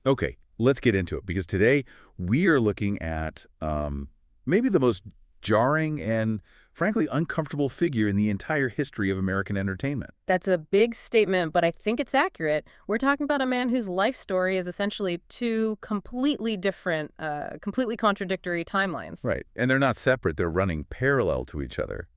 Okay, let's get into it, because today we are looking at maybe the most jarring and, frankly, uncomfortable figure in the entire history of American entertainment. That's a big statement, but I think it's accurate. We're talking about a man whose life story is essentially two completely different, completely contradictory timelines. Right, and they're not separate. They're running parallel to each other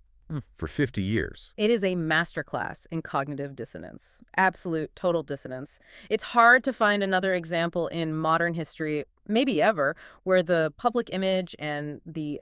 for 50 years. It is a masterclass in cognitive dissonance, absolute, total dissonance. It's hard to find another example in modern history, maybe ever, where the public image and the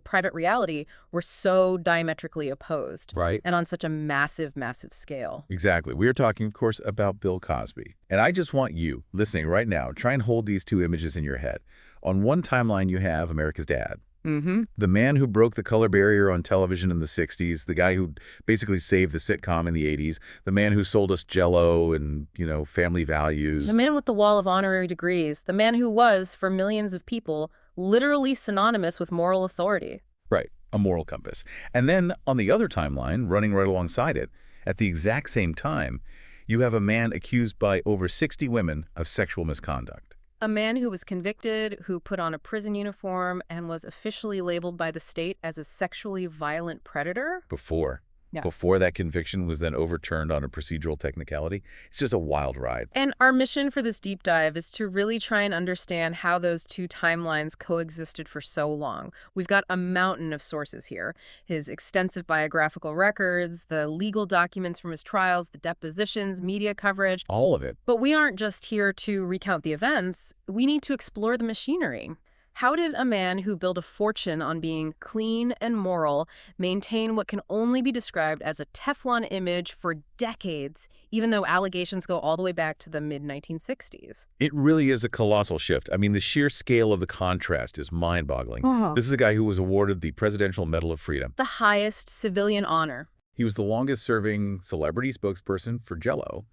private reality were so diametrically opposed. Right. And on such a massive, massive scale. Exactly. We are talking, of course, about Bill Cosby. And I just want you, listening right now, try and hold these two images in your head. On one timeline, you have America's dad. Mm-hmm. The man who broke the color barrier on television in the 60s, the guy who basically saved the sitcom in the 80s, the man who sold us Jell-O and, family values. The man with the wall of honorary degrees, the man who was, for millions of people, literally synonymous with moral authority. Right, a moral compass. And then on the other timeline, running right alongside it, at the exact same time, you have a man accused by over 60 women of sexual misconduct. A man who was convicted, who put on a prison uniform, and was officially labeled by the state as a sexually violent predator? Before. Yeah. Before that conviction was then overturned on a procedural technicality. It's just a wild ride. And our mission for this deep dive is to really try and understand how those two timelines coexisted for so long. We've got a mountain of sources here. His extensive biographical records, the legal documents from his trials, the depositions, media coverage. All of it. But we aren't just here to recount the events. We need to explore the machinery. How did a man who built a fortune on being clean and moral maintain what can only be described as a Teflon image for decades, even though allegations go all the way back to the mid-1960s? It really is a colossal shift. I mean, the sheer scale of the contrast is mind-boggling. This is a guy who was awarded the Presidential Medal of Freedom. The highest civilian honor. He was the longest-serving celebrity spokesperson for Jell-O.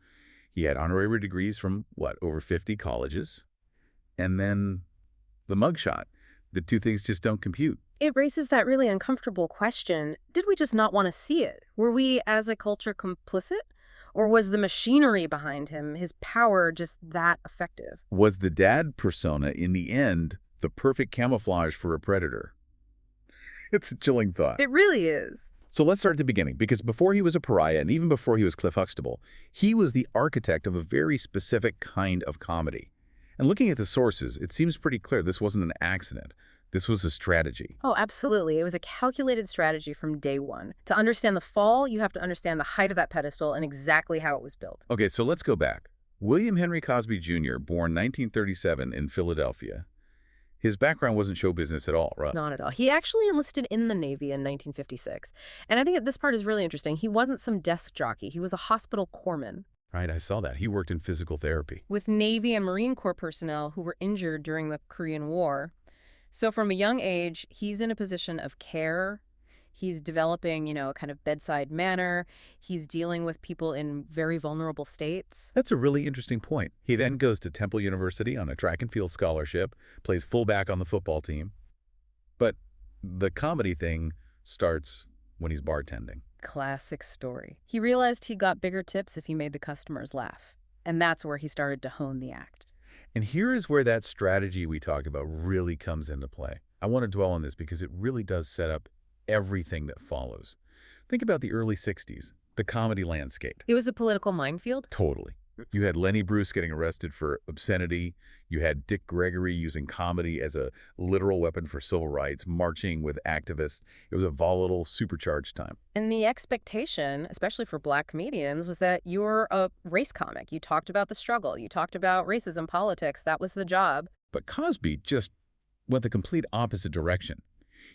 He had honorary degrees from, over 50 colleges. And then the mugshot. The two things just don't compute. It raises that really uncomfortable question. Did we just not want to see it? Were we, as a culture, complicit? Or was the machinery behind him, his power, just that effective? Was the dad persona, in the end, the perfect camouflage for a predator? It's a chilling thought. It really is. So let's start at the beginning, because before he was a pariah, and even before he was Cliff Huxtable, he was the architect of a very specific kind of comedy. And looking at the sources, it seems pretty clear this wasn't an accident. This was a strategy. Oh, absolutely. It was a calculated strategy from day one. To understand the fall, you have to understand the height of that pedestal and exactly how it was built. Okay, so let's go back. William Henry Cosby Jr., born 1937 in Philadelphia. His background wasn't show business at all, right? Not at all. He actually enlisted in the Navy in 1956. And I think that this part is really interesting. He wasn't some desk jockey. He was a hospital corpsman. Right, I saw that. He worked in physical therapy. With Navy and Marine Corps personnel who were injured during the Korean War. So from a young age, he's in a position of care. He's developing, a kind of bedside manner. He's dealing with people in very vulnerable states. That's a really interesting point. He then goes to Temple University on a track and field scholarship, plays fullback on the football team. But the comedy thing starts when he's bartending. Classic story. He realized he got bigger tips if he made the customers laugh. And that's where he started to hone the act. And here is where that strategy we talked about really comes into play. I want to dwell on this because it really does set up everything that follows. Think about the early 60s, the comedy landscape. It was a political minefield? Totally. You had Lenny Bruce getting arrested for obscenity. You had Dick Gregory using comedy as a literal weapon for civil rights, marching with activists. It was a volatile, supercharged time. And the expectation, especially for Black comedians, was that you're a race comic. You talked about the struggle. You talked about racism, politics. That was the job. But Cosby just went the complete opposite direction.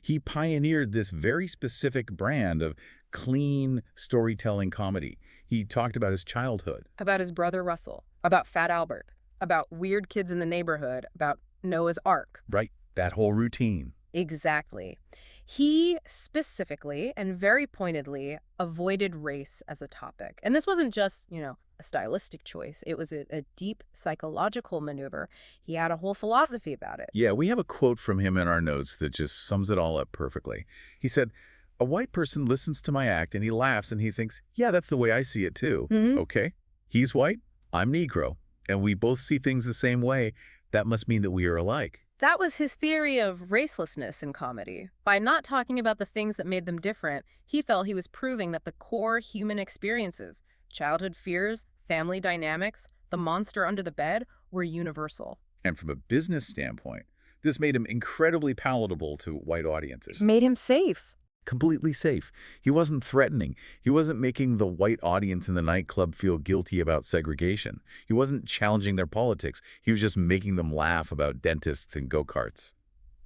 He pioneered this very specific brand of clean storytelling comedy. He talked about his childhood. About his brother Russell. About Fat Albert. About weird kids in the neighborhood. About Noah's Ark. Right, that whole routine. Exactly. He specifically and very pointedly avoided race as a topic. And this wasn't just, a stylistic choice. It was a deep psychological maneuver. He had a whole philosophy about it. Yeah, we have a quote from him in our notes that just sums it all up perfectly. He said, "A white person listens to my act and he laughs and he thinks, yeah, that's the way I see it too. Okay, he's white, I'm Negro. And we both see things the same way. That must mean that we are alike. That was his theory of racelessness in comedy. By not talking about the things that made them different, he felt he was proving that the core human experiences, childhood fears, family dynamics, the monster under the bed, were universal. And from a business standpoint, this made him incredibly palatable to white audiences. It made him safe. Completely safe. He wasn't threatening. He wasn't making the white audience in the nightclub feel guilty about segregation. He wasn't challenging their politics. He was just making them laugh about dentists and go-karts.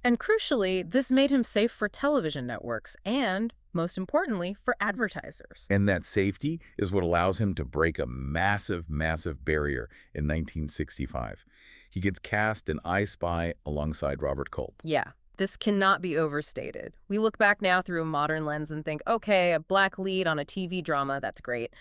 And crucially, this made him safe for television networks and, most importantly, for advertisers. And that safety is what allows him to break a massive, massive barrier in 1965. He gets cast in I Spy alongside Robert Culp. Yeah. This cannot be overstated. We look back now through a modern lens and think, okay, a black lead on a TV drama, that's great.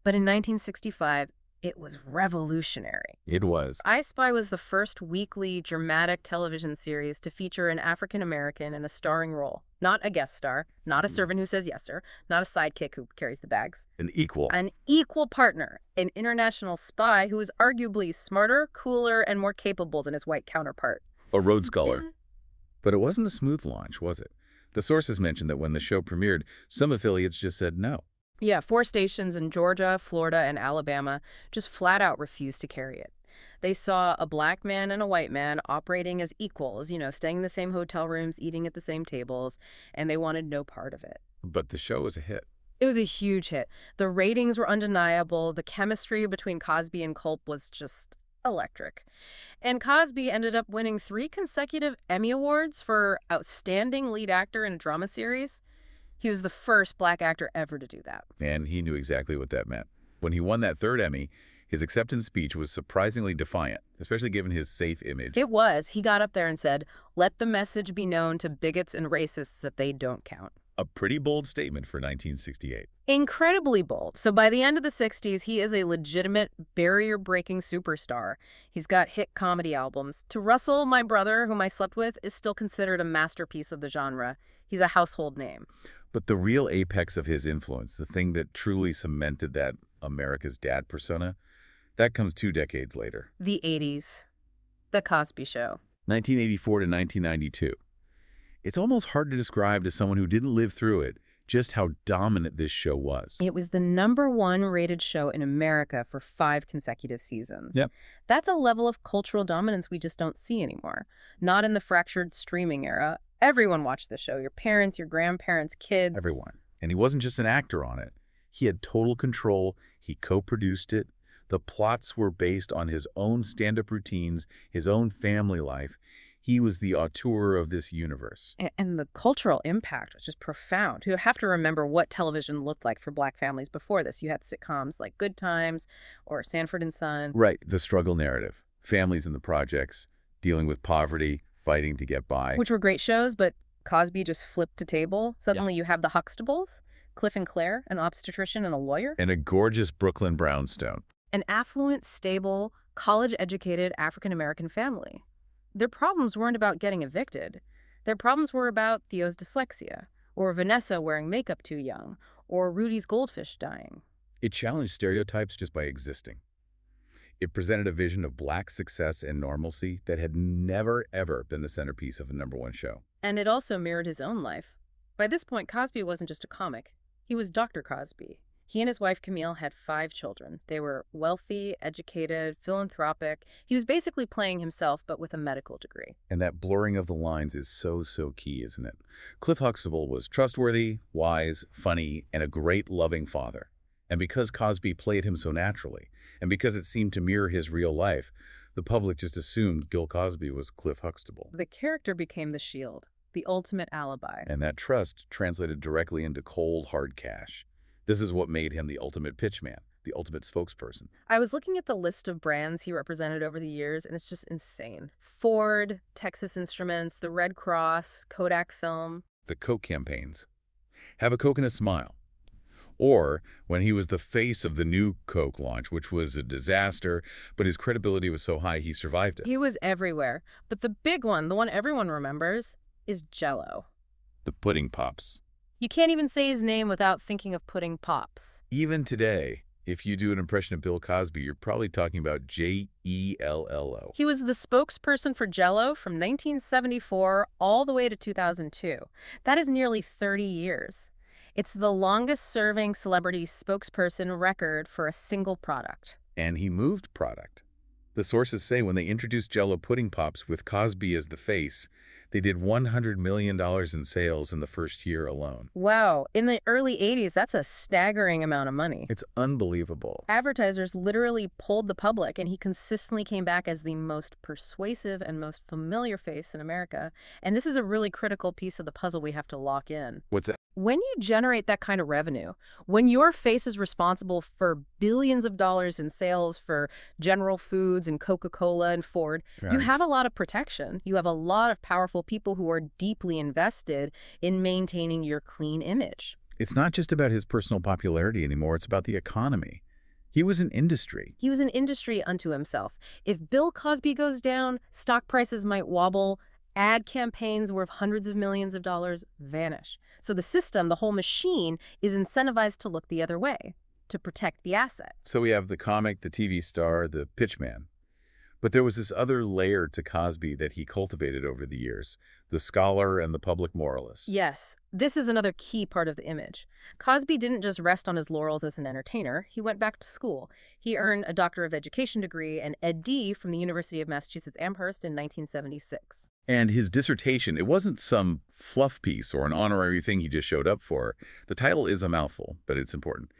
But in 1965, it was revolutionary. It was. I Spy was the first weekly dramatic television series to feature an African-American in a starring role. Not a guest star, not a servant who says yes, sir, not a sidekick who carries the bags. An equal. An equal partner, an international spy who is arguably smarter, cooler, and more capable than his white counterpart. A Rhodes Scholar. But it wasn't a smooth launch, was it? The sources mentioned that when the show premiered, some affiliates just said no. Yeah, 4 stations in Georgia, Florida, and Alabama just flat out refused to carry it. They saw a black man and a white man operating as equals, staying in the same hotel rooms, eating at the same tables, and they wanted no part of it. But the show was a hit. It was a huge hit. The ratings were undeniable. The chemistry between Cosby and Culp was just electric. And Cosby ended up winning 3 consecutive Emmy Awards for Outstanding Lead Actor in a Drama Series. He was the first black actor ever to do that. And he knew exactly what that meant. When he won that 3rd Emmy, his acceptance speech was surprisingly defiant, especially given his safe image. It was. He got up there and said, "Let the message be known to bigots and racists that they don't count." A pretty bold statement for 1968. Incredibly bold. So by the end of the 60s, he is a legitimate barrier-breaking superstar. He's got hit comedy albums. To Russell, my brother, whom I slept with, is still considered a masterpiece of the genre. He's a household name. But the real apex of his influence, the thing that truly cemented that America's dad persona, that comes 2 decades later. The 80s. The Cosby Show. 1984 to 1992. It's almost hard to describe to someone who didn't live through it just how dominant this show was. It was the #1 rated show in America for 5 consecutive seasons. Yep. That's a level of cultural dominance we just don't see anymore. Not in the fractured streaming era. Everyone watched the show. Your parents, your grandparents, kids. Everyone. And he wasn't just an actor on it. He had total control. He co-produced it. The plots were based on his own stand-up routines, his own family life. He was the auteur of this universe. And the cultural impact was just profound. You have to remember what television looked like for black families before this. You had sitcoms like Good Times or Sanford and Son. Right, the struggle narrative. Families in the projects, dealing with poverty, fighting to get by. Which were great shows, but Cosby just flipped a table. Suddenly you have the Huxtables, Cliff and Claire, an obstetrician and a lawyer. And a gorgeous Brooklyn brownstone. An affluent, stable, college-educated African-American family. Their problems weren't about getting evicted. Their problems were about Theo's dyslexia, or Vanessa wearing makeup too young, or Rudy's goldfish dying. It challenged stereotypes just by existing. It presented a vision of black success and normalcy that had never, ever been the centerpiece of a #1 show. And it also mirrored his own life. By this point, Cosby wasn't just a comic. He was Dr. Cosby. He and his wife, Camille, had 5 children. They were wealthy, educated, philanthropic. He was basically playing himself, but with a medical degree. And that blurring of the lines is so key, isn't it? Cliff Huxtable was trustworthy, wise, funny, and a great loving father. And because Cosby played him so naturally, and because it seemed to mirror his real life, the public just assumed Bill Cosby was Cliff Huxtable. The character became the shield, the ultimate alibi. And that trust translated directly into cold, hard cash. This is what made him the ultimate pitchman, the ultimate spokesperson. I was looking at the list of brands he represented over the years, and it's just insane. Ford, Texas Instruments, the Red Cross, Kodak Film. The Coke campaigns. Have a Coke and a smile. Or when he was the face of the new Coke launch, which was a disaster, but his credibility was so high he survived it. He was everywhere. But the big one, the one everyone remembers, is Jell-O. The pudding pops. You can't even say his name without thinking of pudding pops. Even today, If you do an impression of Bill Cosby, you're probably talking about Jell-O. He was the spokesperson for Jell-O from 1974 all the way to 2002. That is nearly 30 years. It's the longest-serving celebrity spokesperson record for a single product. And he moved product. The sources say when they introduced Jell-O pudding pops with Cosby as the face, they did $100 million in sales in the first year alone. Wow, in the early 80s, that's a staggering amount of money. It's unbelievable. Advertisers literally pulled the public, and he consistently came back as the most persuasive and most familiar face in America. And this is a really critical piece of the puzzle we have to lock in. What's that? When you generate that kind of revenue, when your face is responsible for billions of dollars in sales for General Foods and Coca-Cola and Ford, you have a lot of protection. You have a lot of powerful people who are deeply invested in maintaining your clean image. It's not just about his personal popularity anymore. It's about the economy. He was an industry. He was an industry unto himself. If Bill Cosby goes down, stock prices might wobble. Ad campaigns worth hundreds of millions of dollars vanish. So the system, the whole machine, is incentivized to look the other way, to protect the asset. So we have the comic, the TV star, the pitchman. But there was this other layer to Cosby that he cultivated over the years, the scholar and the public moralist. Yes, this is another key part of the image. Cosby didn't just rest on his laurels as an entertainer. He went back to school. He earned a Doctor of Education degree and Ed.D. from the University of Massachusetts Amherst in 1976. And his dissertation, it wasn't some fluff piece or an honorary thing he just showed up for. The title is a mouthful, but it's important.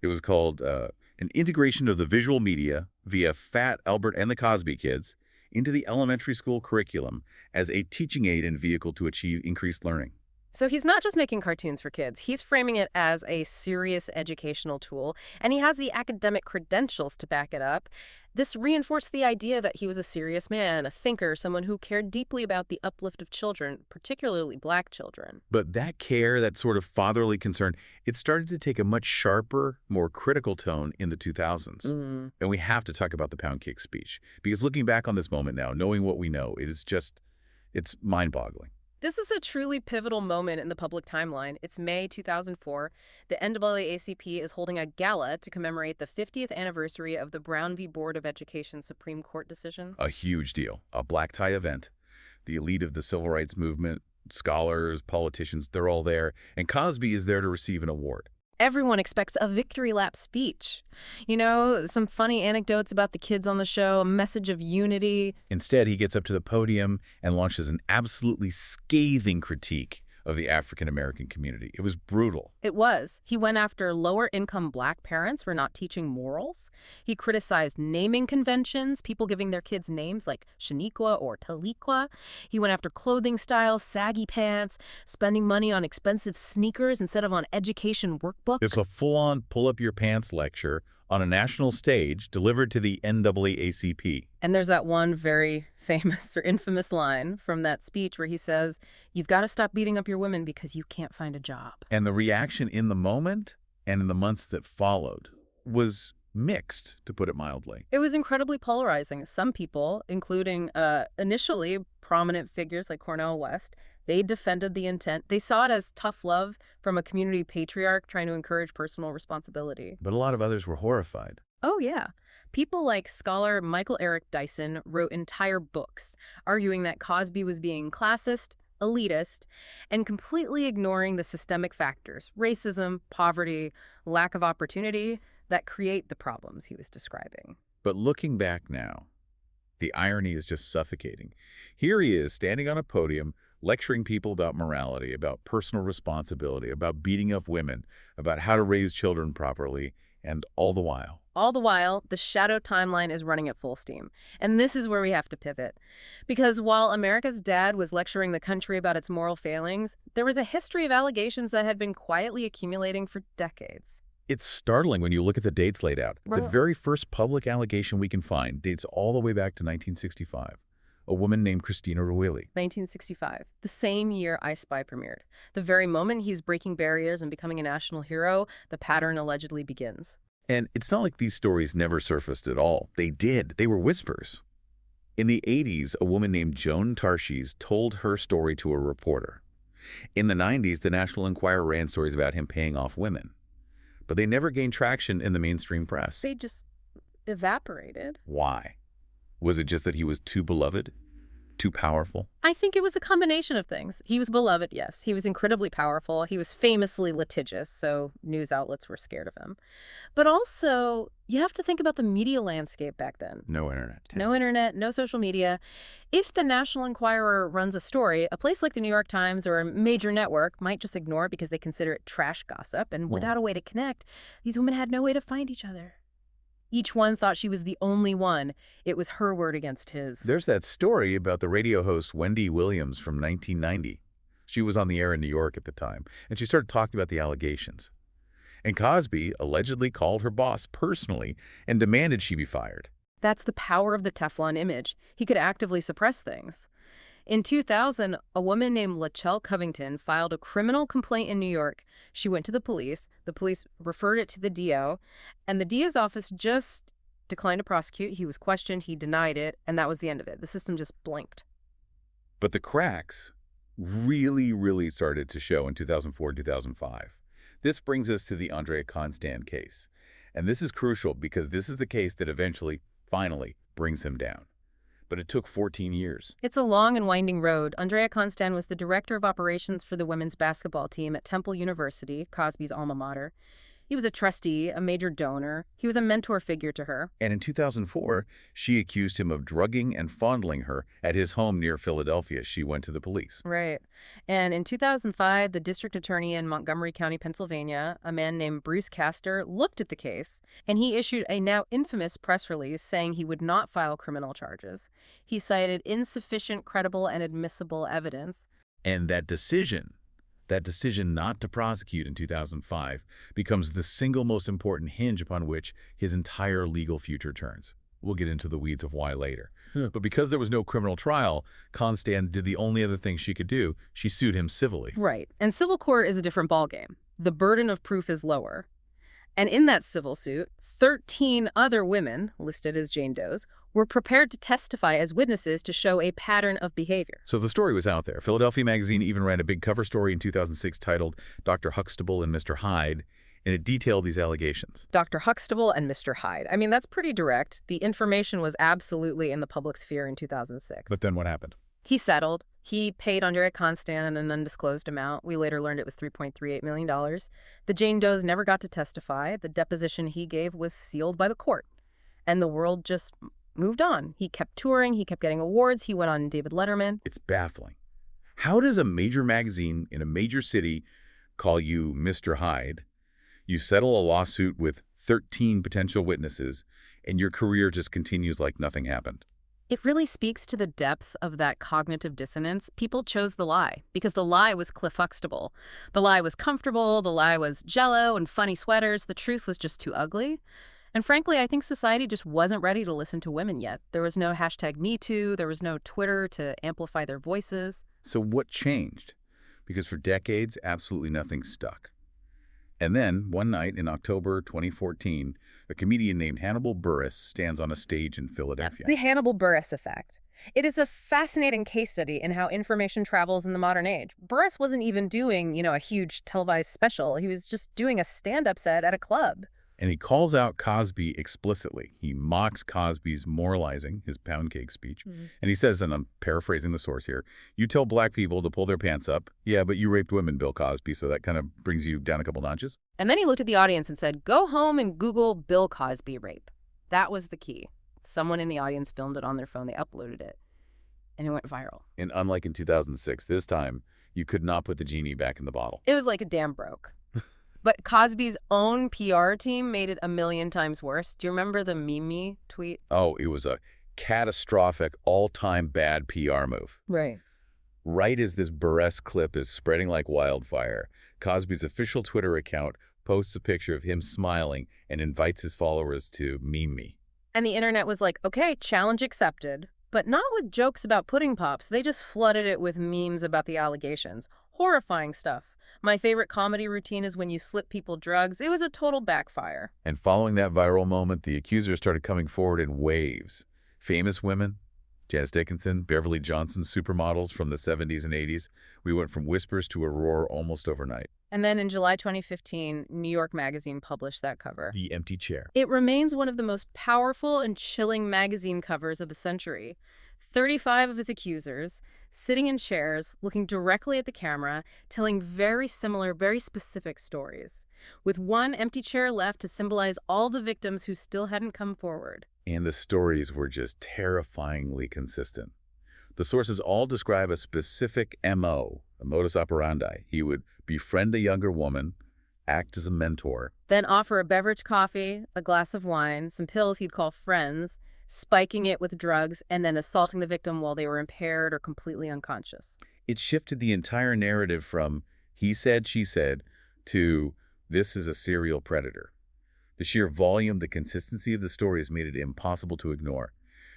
It was called An Integration of the Visual Media via Fat Albert and the Cosby Kids into the Elementary School Curriculum as a teaching aid and vehicle to achieve increased learning. So he's not just making cartoons for kids. He's framing it as a serious educational tool, and he has the academic credentials to back it up. This reinforced the idea that he was a serious man, a thinker, someone who cared deeply about the uplift of children, particularly Black children. But that care, that sort of fatherly concern, it started to take a much sharper, more critical tone in the 2000s. And we have to talk about the pound cake speech, because looking back on this moment now, knowing what we know, it's mind-boggling. This is a truly pivotal moment in the public timeline. It's May 2004. The NAACP is holding a gala to commemorate the 50th anniversary of the Brown v. Board of Education Supreme Court decision. A huge deal. A black tie event. The elite of the civil rights movement, scholars, politicians, they're all there. And Cosby is there to receive an award. Everyone expects a victory lap speech. You know, some funny anecdotes about the kids on the show, a message of unity. Instead, he gets up to the podium and launches an absolutely scathing critique of the African-American community. It was brutal. It was. He went after lower-income Black parents for not teaching morals. He criticized naming conventions, people giving their kids names like Shaniqua or Taliqua. He went after clothing styles, saggy pants, spending money on expensive sneakers instead of on education workbooks. It's a full-on pull-up-your-pants lecture on a national stage delivered to the NAACP. And there's that one very famous or infamous line from that speech where he says, "You've got to stop beating up your women because you can't find a job." And the reaction in the moment and in the months that followed was mixed, to put it mildly. It was incredibly polarizing. Some people, including initially prominent figures like Cornel West, they defended the intent. They saw it as tough love from a community patriarch trying to encourage personal responsibility. But a lot of others were horrified. Oh, yeah. People like scholar Michael Eric Dyson wrote entire books arguing that Cosby was being classist, elitist, and completely ignoring the systemic factors, racism, poverty, lack of opportunity, that create the problems he was describing. But looking back now, the irony is just suffocating. Here he is standing on a podium lecturing people about morality, about personal responsibility, about beating up women, about how to raise children properly, and all the while, the shadow timeline is running at full steam. And this is where we have to pivot. Because while America's dad was lecturing the country about its moral failings, there was a history of allegations that had been quietly accumulating for decades. It's startling when you look at the dates laid out. The very first public allegation we can find dates all the way back to 1965. A woman named Christina Ruili. 1965, the same year I Spy premiered. The very moment he's breaking barriers and becoming a national hero, the pattern allegedly begins. And it's not like these stories never surfaced at all. They did. They were whispers. In the 80s, a woman named Joan Tarshies told her story to a reporter. In the 90s, the National Enquirer ran stories about him paying off women. but they never gained traction in the mainstream press. They just evaporated. Why? Was it just that he was too beloved? Too powerful? I think it was a combination of things. He was beloved, yes. He was incredibly powerful. He was famously litigious, so news outlets were scared of him. But also, you have to think about the media landscape back then. No internet. No internet, no social media. If the National Enquirer runs a story, a place like the New York Times or a major network might just ignore it because they consider it trash gossip. And without a way to connect, these women had no way to find each other. Each one thought she was the only one. It was her word against his. There's that story about the radio host Wendy Williams from 1990. She was on the air in New York at the time, and she started talking about the allegations. And Cosby allegedly called her boss personally and demanded she be fired. That's the power of the Teflon image. He could actively suppress things. In 2000, a woman named Lachelle Covington filed a criminal complaint in New York. She went to the police referred it to the DO, and the DO's office just declined to prosecute. He was questioned, he denied it, and that was the end of it. The system just blinked. But the cracks really started to show in 2004 and 2005. This brings us to the Andrea Constand case. And this is crucial because this is the case that eventually, finally, brings him down. But it took 14 years. It's a long and winding road. Andrea Constand was the director of operations for the women's basketball team at Temple University, Cosby's alma mater. He was a trustee, a major donor. He was a mentor figure to her. And in 2004, she accused him of drugging and fondling her at his home near Philadelphia. She went to the police. Right. And in 2005, the district attorney in Montgomery County, Pennsylvania, a man named Bruce Castor, looked at the case, and he issued a now infamous press release saying he would not file criminal charges. He cited insufficient, credible, and admissible evidence. And that decision not to prosecute in 2005 becomes the single most important hinge upon which his entire legal future turns. We'll get into the weeds of why later. But because there was no criminal trial, Constand did the only other thing she could do. She sued him civilly. Right. And civil court is a different ballgame. The burden of proof is lower. And in that civil suit, 13 other women, listed as Jane Does, were prepared to testify as witnesses to show a pattern of behavior. So the story was out there. Philadelphia Magazine even ran a big cover story in 2006 titled Dr. Huxtable and Mr. Hyde, and it detailed these allegations. Dr. Huxtable and Mr. Hyde. I mean, that's pretty direct. The information was absolutely in the public sphere in 2006. But then what happened? He settled. He paid Andrea Constand an undisclosed amount. We later learned it was $3.38 million. The Jane Does never got to testify. The deposition he gave was sealed by the court. And the world just moved on. He kept touring. He kept getting awards. He went on David Letterman. It's baffling. How does a major magazine in a major city call you Mr. Hyde? You settle a lawsuit with 13 potential witnesses, and your career just continues like nothing happened. It really speaks to the depth of that cognitive dissonance. People chose the lie because the lie was Cliff Huxtable. The lie was comfortable. The lie was Jell-O and funny sweaters. The truth was just too ugly. And frankly, I think society just wasn't ready to listen to women yet. There was no #MeToo. There was no Twitter to amplify their voices. So what changed? Because for decades, absolutely nothing stuck. And then, one night in October 2014, a comedian named Hannibal Buress stands on a stage in Philadelphia. The Hannibal Buress effect. It is a fascinating case study in how information travels in the modern age. Buress wasn't even doing, a huge televised special. He was just doing a stand-up set at a club. And he calls out Cosby explicitly. He mocks Cosby's moralizing, his pound cake speech. And he says, and I'm paraphrasing the source here, "You tell black people to pull their pants up. Yeah, but you raped women, Bill Cosby, so that kind of brings you down a couple notches." And then he looked at the audience and said, "Go home and Google Bill Cosby rape." That was the key. Someone in the audience filmed it on their phone. They uploaded it. And it went viral. And unlike in 2006, this time, you could not put the genie back in the bottle. It was like a dam broke. But Cosby's own PR team made it a million times worse. Do you remember the Mimi tweet? Oh, it was a catastrophic, all-time bad PR move. Right. Right as this Buress clip is spreading like wildfire, Cosby's official Twitter account posts a picture of him smiling and invites his followers to meme me. And the internet was like, okay, challenge accepted. But not with jokes about pudding pops. They just flooded it with memes about the allegations. Horrifying stuff. My favorite comedy routine is when you slip people drugs. It was a total backfire. And following that viral moment, the accusers started coming forward in waves. Famous women, Janice Dickinson, Beverly Johnson supermodels from the 70s and 80s. We went from whispers to a roar almost overnight. And then in July 2015, New York Magazine published that cover. The empty chair. It remains one of the most powerful and chilling magazine covers of the century. 35 of his accusers, sitting in chairs, looking directly at the camera, telling very similar, very specific stories, with one empty chair left to symbolize all the victims who still hadn't come forward. And the stories were just terrifyingly consistent. The sources all describe a specific MO, a modus operandi. He would befriend a younger woman, act as a mentor, Then offer a beverage, coffee, a glass of wine, some pills he'd call friends, spiking it with drugs, and then assaulting the victim while they were impaired or completely unconscious. It shifted the entire narrative from he said, she said, to this is a serial predator. The sheer volume, the consistency of the stories made it impossible to ignore.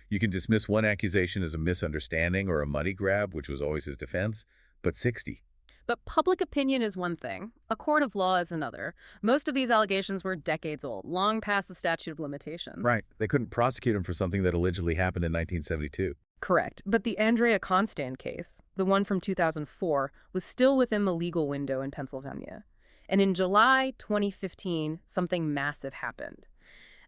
You can dismiss one accusation as a misunderstanding or a money grab, which was always his defense, but 60. But public opinion is one thing. A court of law is another. Most of these allegations were decades old, long past the statute of limitations. Right. They couldn't prosecute him for something that allegedly happened in 1972. Correct. But the Andrea Constand case, the one from 2004, was still within the legal window in Pennsylvania. And in July 2015, something massive happened.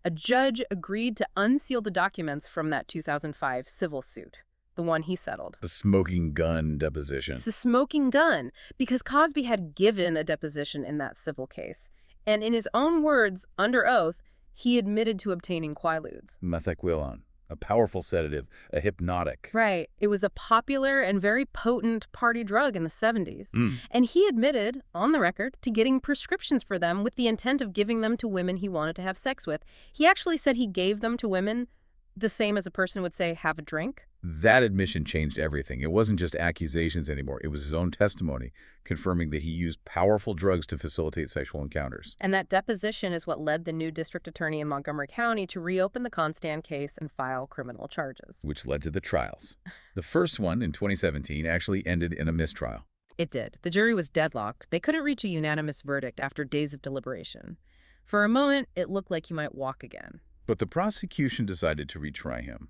A judge agreed to unseal the documents from that 2005 civil suit, the one he settled. The smoking gun deposition. It's a smoking gun, because Cosby had given a deposition in that civil case. And in his own words, under oath, he admitted to obtaining Quaaludes. Methaquilon, a powerful sedative, a hypnotic. Right. It was a popular and very potent party drug in the 70s. And he admitted, on the record, to getting prescriptions for them with the intent of giving them to women he wanted to have sex with. He actually said he gave them to women the same as a person would say, have a drink. That admission changed everything. It wasn't just accusations anymore. It was his own testimony, confirming that he used powerful drugs to facilitate sexual encounters. And that deposition is what led the new district attorney in Montgomery County to reopen the Constand case and file criminal charges. Which led to the trials. The first one, in 2017, actually ended in a mistrial. It did. The jury was deadlocked. They couldn't reach a unanimous verdict after days of deliberation. For a moment, it looked like he might walk again. But the prosecution decided to retry him.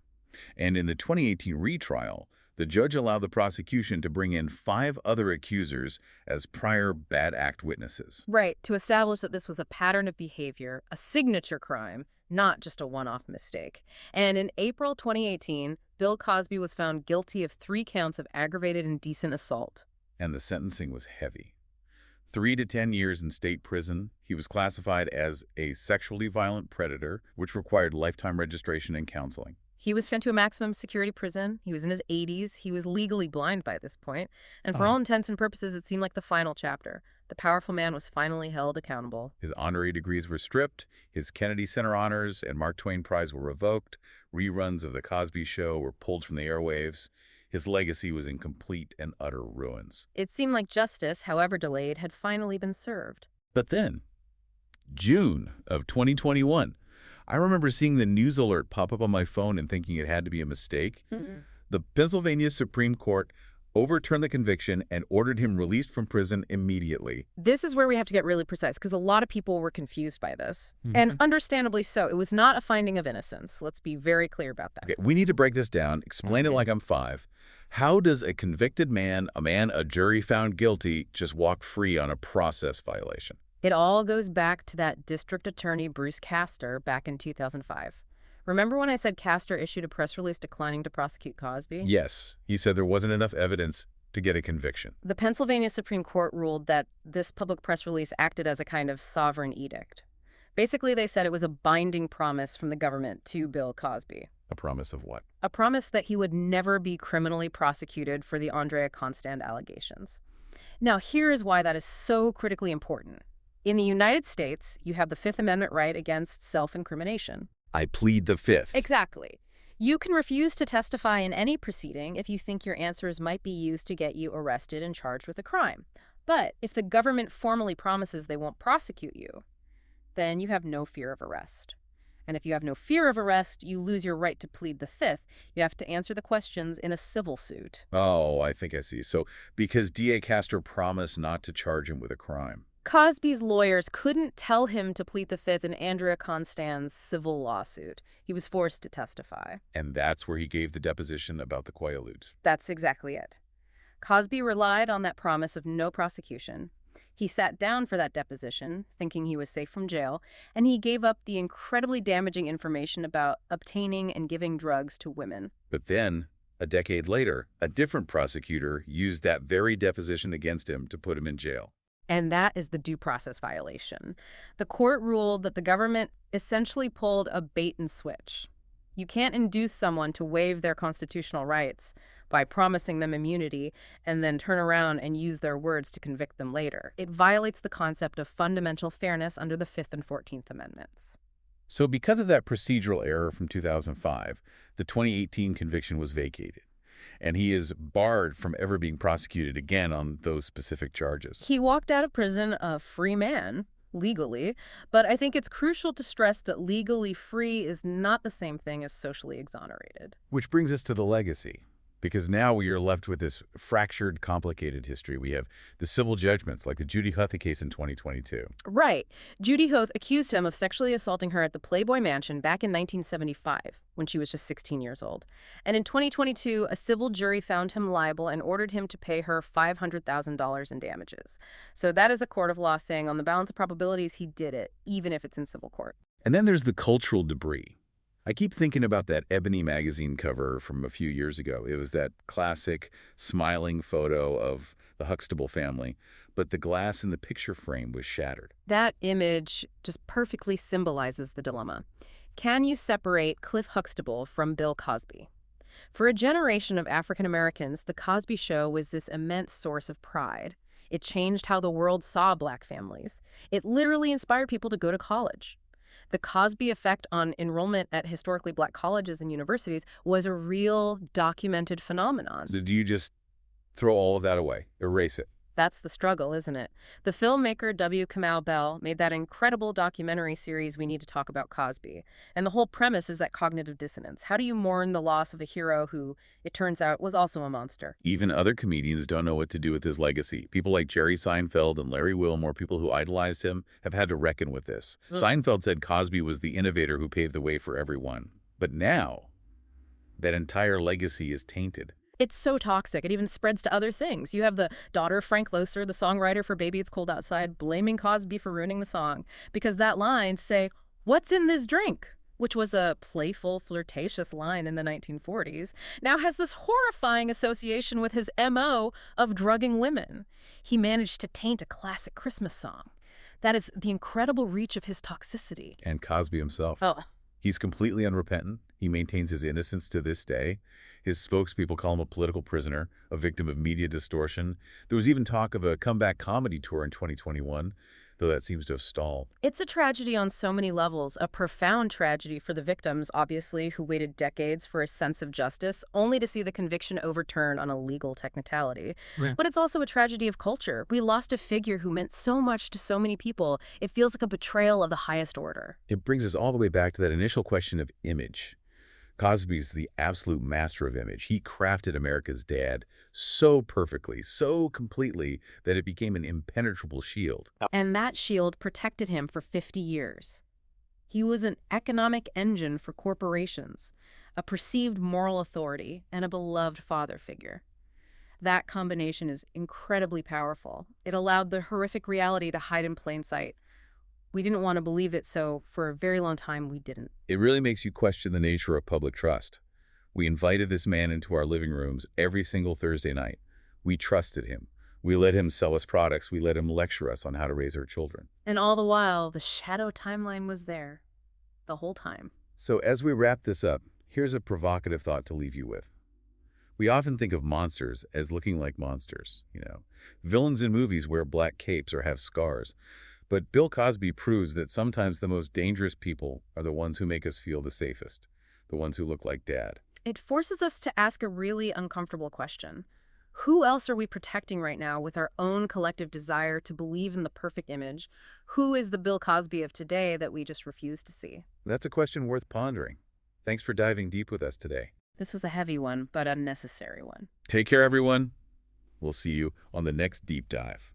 And in the 2018 retrial, the judge allowed the prosecution to bring in 5 other accusers as prior bad act witnesses. Right, to establish that this was a pattern of behavior, a signature crime, not just a one-off mistake. And in April 2018, Bill Cosby was found guilty of 3 counts of aggravated indecent assault. And the sentencing was heavy. 3 to 10 years in state prison. He was classified as a sexually violent predator, which required lifetime registration and counseling. He was sent to a maximum security prison. He was in his 80s. He was legally blind by this point. And for all intents and purposes, it seemed like the final chapter. The powerful man was finally held accountable. His honorary degrees were stripped. His Kennedy Center honors and Mark Twain Prize were revoked. Reruns of The Cosby Show were pulled from the airwaves. His legacy was in complete and utter ruins. It seemed like justice, however delayed, had finally been served. But then, June of 2021, I remember seeing the news alert pop up on my phone and thinking it had to be a mistake. The Pennsylvania Supreme Court overturned the conviction and ordered him released from prison immediately. This is where we have to get really precise, because a lot of people were confused by this. And understandably so. It was not a finding of innocence. Let's be very clear about that. Okay, we need to break this down, explain it like I'm 5. How does a convicted man, a jury found guilty, just walk free on a process violation? It all goes back to that district attorney, Bruce Castor, back in 2005. Remember when I said Castor issued a press release declining to prosecute Cosby? Yes. He said there wasn't enough evidence to get a conviction. The Pennsylvania Supreme Court ruled that this public press release acted as a kind of sovereign edict. Basically, they said it was a binding promise from the government to Bill Cosby. A promise of what? A promise that he would never be criminally prosecuted for the Andrea Constand allegations. Now, here is why that is so critically important. In the United States, you have the Fifth Amendment right against self-incrimination. I plead the 5th. Exactly. You can refuse to testify in any proceeding if you think your answers might be used to get you arrested and charged with a crime. But if the government formally promises they won't prosecute you, then you have no fear of arrest. And if you have no fear of arrest, you lose your right to plead the 5th. You have to answer the questions in a civil suit. Oh, I think I see. So because D.A. Castor promised not to charge him with a crime. Cosby's lawyers couldn't tell him to plead the Fifth in Andrea Constand's civil lawsuit. He was forced to testify. And that's where he gave the deposition about the Quaaludes. That's exactly it. Cosby relied on that promise of no prosecution. He sat down for that deposition, thinking he was safe from jail, and he gave up the incredibly damaging information about obtaining and giving drugs to women. But then, a decade later, a different prosecutor used that very deposition against him to put him in jail. And that is the due process violation. The court ruled that the government essentially pulled a bait and switch. You can't induce someone to waive their constitutional rights by promising them immunity and then turn around and use their words to convict them later. It violates the concept of fundamental fairness under the Fifth and 14th Amendments. So because of that procedural error from 2005, the 2018 conviction was vacated, and he is barred from ever being prosecuted again on those specific charges. He walked out of prison a free man, legally, but I think it's crucial to stress that legally free is not the same thing as socially exonerated. Which brings us to the legacy, because now we are left with this fractured, complicated history. We have the civil judgments, like the Judy Huthe case in 2022. Right. Judy Huthe accused him of sexually assaulting her at the Playboy Mansion back in 1975, when she was just 16 years old. And in 2022, a civil jury found him liable and ordered him to pay her $500,000 in damages. So that is a court of law saying on the balance of probabilities he did it, even if it's in civil court. And then there's the cultural debris. I keep thinking about that Ebony magazine cover from a few years ago. It was that classic smiling photo of the Huxtable family, but the glass in the picture frame was shattered. That image just perfectly symbolizes the dilemma. Can you separate Cliff Huxtable from Bill Cosby? For a generation of African Americans, the Cosby Show was this immense source of pride. It changed how the world saw Black families. It literally inspired people to go to college. The Cosby effect on enrollment at historically Black colleges and universities was a real documented phenomenon. So do you just throw all of that away, erase it? That's the struggle, isn't it? The filmmaker W. Kamau Bell made that incredible documentary series We Need to Talk About Cosby. And the whole premise is that cognitive dissonance. How do you mourn the loss of a hero who, it turns out, was also a monster? Even other comedians don't know what to do with his legacy. People like Jerry Seinfeld and Larry Wilmore, people who idolized him, have had to reckon with this. Seinfeld said Cosby was the innovator who paved the way for everyone. But now, that entire legacy is tainted. It's so toxic. It even spreads to other things. You have the daughter of Frank Loesser, the songwriter for Baby It's Cold Outside, blaming Cosby for ruining the song because that line, say, "What's in this drink?" which was a playful, flirtatious line in the 1940s, now has this horrifying association with his M.O. of drugging women. He managed to taint a classic Christmas song. That is the incredible reach of his toxicity. And Cosby himself. Oh. He's completely unrepentant. He maintains his innocence to this day. His spokespeople call him a political prisoner, a victim of media distortion. There was even talk of a comeback comedy tour in 2021, though that seems to have stalled. It's a tragedy on so many levels, a profound tragedy for the victims, obviously, who waited decades for a sense of justice, only to see the conviction overturned on a legal technicality. Right. But it's also a tragedy of culture. We lost a figure who meant so much to so many people. It feels like a betrayal of the highest order. It brings us all the way back to that initial question of image. Cosby's the absolute master of image. He crafted America's dad so perfectly, so completely, that it became an impenetrable shield. And that shield protected him for 50 years. He was an economic engine for corporations, a perceived moral authority, and a beloved father figure. That combination is incredibly powerful. It allowed the horrific reality to hide in plain sight. We didn't want to believe it, so for a very long time, we didn't. It really makes you question the nature of public trust. We invited this man into our living rooms every single Thursday night. We trusted him. We let him sell us products. We let him lecture us on how to raise our children. And all the while, the shadow timeline was there, the whole time. So as we wrap this up, here's a provocative thought to leave you with. We often think of monsters as looking like monsters, Villains in movies wear black capes or have scars. But Bill Cosby proves that sometimes the most dangerous people are the ones who make us feel the safest, the ones who look like Dad. It forces us to ask a really uncomfortable question. Who else are we protecting right now with our own collective desire to believe in the perfect image? Who is the Bill Cosby of today that we just refuse to see? That's a question worth pondering. Thanks for diving deep with us today. This was a heavy one, but a necessary one. Take care, everyone. We'll see you on the next Deep Dive.